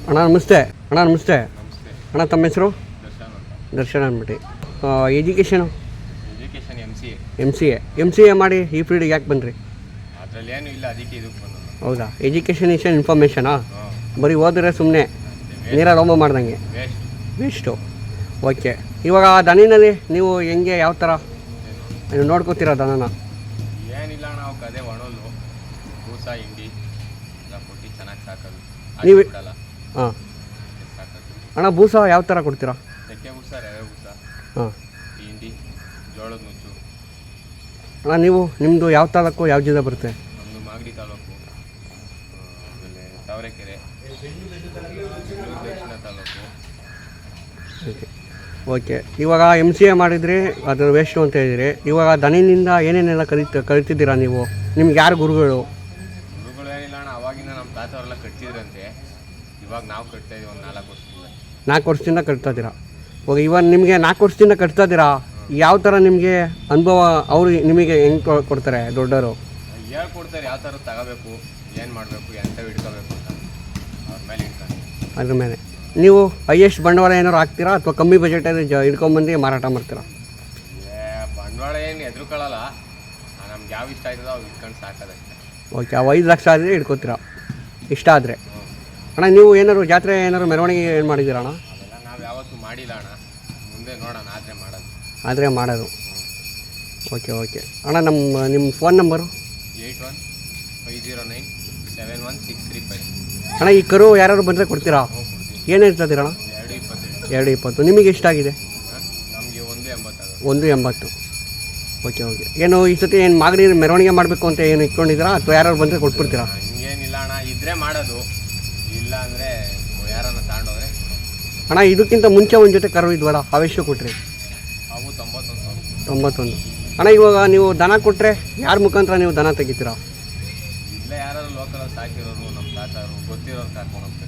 ಅಣ್ಣ ನಮಸ್ತೆ. ಅಣ್ಣ ತಮ್ಮ ಹೆಸರು? ದರ್ಶನ್ ಅಂದ್ಬಿಟ್ಟು. ಎಜುಕೇಷನು? ಎಮ್ ಸಿ ಎ ಮಾಡಿ ಈ ಫೀಲ್ಡಿಗೆ ಯಾಕೆ ಬಂದ್ರಿ? ಹೌದಾ, ಎಜುಕೇಷನ್ ಇಸ್ ಇನ್ಫಾರ್ಮೇಷನಾ? ಬರೀ ಓದಿದ್ರೆ ಸುಮ್ಮನೆ ನೀರಲ್ಲಿ ಹೋಮ ಮಾಡ್ದಂಗೆ ವೇಸ್ಟು. ಓಕೆ, ಇವಾಗ ದನಿನಲ್ಲಿ ನೀವು ಹೆಂಗೆ ಯಾವ ಥರ ನೀವು ನೋಡ್ಕೋತೀರ ದನನ? ಏನಿಲ್ಲ ನಾವು ಕದೇ ಒಣಲು ಬೂಸ ಹಿಂಡಿ ಎಲ್ಲ ಕೊಟ್ಟು ಚೆನ್ನಾಗಿ ಸಾಕೋದು. ನೀವು ಹಾಂ ಅಣ್ಣ, ಬೂಸ ಯಾವ ಥರ ಕೊಡ್ತೀರಾ? ತೆಕ್ಕೆ ಬೂಸ, ರವೆ ಬೂಸ, ಹಾಂ, ಹಿಂಡಿ, ಜೋಳದ ನುಚ್ಚು. ಅಣ್ಣ ನೀವು ನಿಮ್ಮದು ಯಾವ ತಾಲೂಕು, ಯಾವ ಜಿಲ್ಲೆ ಬರುತ್ತೆ? ನಮ್ಮದು ಮಾಗಡಿ ತಾಲೂಕು, ಆಮೇಲೆ ತಾವರೆಕೆರೆ, ದಕ್ಷಿಣ ತಾಲೂಕು. ಓಕೆ, ಇವಾಗ ಎಮ್ ಸಿ ಎ ಮಾಡಿದ್ರಿ, ಅದು ವೇಸ್ಟು ಅಂತ ಹೇಳಿದ್ರಿ. ಇವಾಗ ದನಿನಿಂದ ಏನೇನೆಲ್ಲ ಕಲಿತಿದ್ದೀರಾ ನೀವು? ನಿಮ್ಗೆ ಯಾರು ಗುರುಗಳು? ಗುರುಗಳು ಏನಿಲ್ಲ ಅಣ್ಣ, ಅವಾಗಿಂದ ನಮ್ಮ ತಾತವರೆಲ್ಲ ಕಟ್ತಿದ್ರಂತೆ. ಇವಾಗ ನಾವು ಕಟ್ತಾ ಇದೀವಿ ಒಂದು 4 ವರ್ಷದಿಂದ. 4 ವರ್ಷದಿಂದ ಕಟ್ತಾ ಇದ್ದೀರಾ? ಓಕೆ, ಇವಾಗ ನಿಮಗೆ 4 ವರ್ಷದಿಂದ ಕಟ್ತಾ ಇದ್ದೀರಾ, ಯಾವ ಥರ ನಿಮಗೆ ಅನುಭವ? ಅವರು ನಿಮಗೆ ಹೆಂಗೆ ಕೊಡ್ತಾರೆ ದೊಡ್ಡವರು? ಹೇಳ್ಕೊಡ್ತಾರೆ ಯಾವ ಥರ ತಗೋಬೇಕು, ಏನು ಮಾಡಬೇಕು, ಎಂತ ಹಿಡ್ಕೋಬೇಕು ಅಂತ ಅವ್ರ ಮೇಲೆ ಇಡ್ತಾರೆ. ಅದ್ರ ಮೇಲೆ ನೀವು ಹೈಯೆಸ್ಟ್ ಬಂಡವಾಳ ಏನಾದ್ರು ಹಾಕ್ತೀರಾ ಅಥವಾ ಕಮ್ಮಿ ಬಜೆಟಲ್ಲಿ ಹಿಡ್ಕೊಂಬಂದು ಮಾರಾಟ ಮಾಡ್ತೀರಾ? ಬಂಡವಾಳ ಏನು ಎದುರುಕೊಳ್ಳಲ್ಲ, ನಮ್ಗೆ ಯಾವ ಇಷ್ಟ ಆಯ್ತದೋ ಅವ್ರು ಇಟ್ಕೊಂಡು ಸಾಕೋದಷ್ಟೇ. ಓಕೆ, ಅವು 5 ಲಕ್ಷ ಆದರೆ ಹಿಡ್ಕೋತೀರಾ ಇಷ್ಟ ಆದರೆ? ಅಣ್ಣ ನೀವು ಏನಾದ್ರು ಜಾತ್ರೆ ಏನಾದ್ರು ಮೆರವಣಿಗೆ ಏನು ಮಾಡಿದ್ದೀರಾ ಅಣ್ಣ? ಅದೆಲ್ಲ ನಾವು ಯಾವತ್ತೂ ಮಾಡಿಲ್ಲ ಅಣ್ಣ, ಮುಂದೆ ನೋಡೋಣ ಆದರೆ ಮಾಡೋದು. ಓಕೆ ಅಣ್ಣ, ನಿಮ್ಮ ಫೋನ್ ನಂಬರು? 8150971635. ಅಣ್ಣ ಈ ಕರು ಯಾರು ಬಂದರೆ ಕೊಡ್ತೀರಾ? ಏನು ಹೇಳ್ತಿದ್ದೀರ ಅಣ್ಣ? 220. ನಿಮಗೆ ಎಷ್ಟಾಗಿದೆ? ನಮಗೆ 180. 180. ಓಕೆ, ಏನು ಈ ಸತಿ ಏನು ಮಾಗಡಿ ಮೆರವಣಿಗೆ ಮಾಡಬೇಕು ಅಂತ ಏನು ಇಟ್ಕೊಂಡಿದ್ದೀರಾ ಅಥವಾ ಯಾರು ಬಂದರೆ ಕೊಟ್ಬಿಡ್ತೀರಾ? ಹಂಗೇನಿಲ್ಲ ಅಣ್ಣ, ಇದ್ರೆ ಮಾಡೋದು, ಇಲ್ಲ ಅಂದರೆ ಯಾರನ್ನ ತಗೊಂಡೋದ್ರೆ. ಅಣ್ಣ ಇದಕ್ಕಿಂತ ಮುಂಚೆ ಒಂದು ಜೊತೆ ಕರು ಇದ್ವಲ್ಲ, ಅವೆಷ್ಟು ಕೊಟ್ರಿ? ಅವು 91. ಅಣ್ಣ ಇವಾಗ ನೀವು ದನ ಕೊಟ್ಟರೆ ಯಾರ ಮುಖಾಂತರ ನೀವು ದನ ತೆಗಿತೀರಾ? ಇಲ್ಲೇ ಯಾರು ಲೋಕಲ್ ಸಾಕಿರೋರು, ನಮ್ಮ ತಾತರು ಗೊತ್ತಿರೋರು ಕರ್ಕೊಂಡು ಹೋಗ್ತಾರೆ.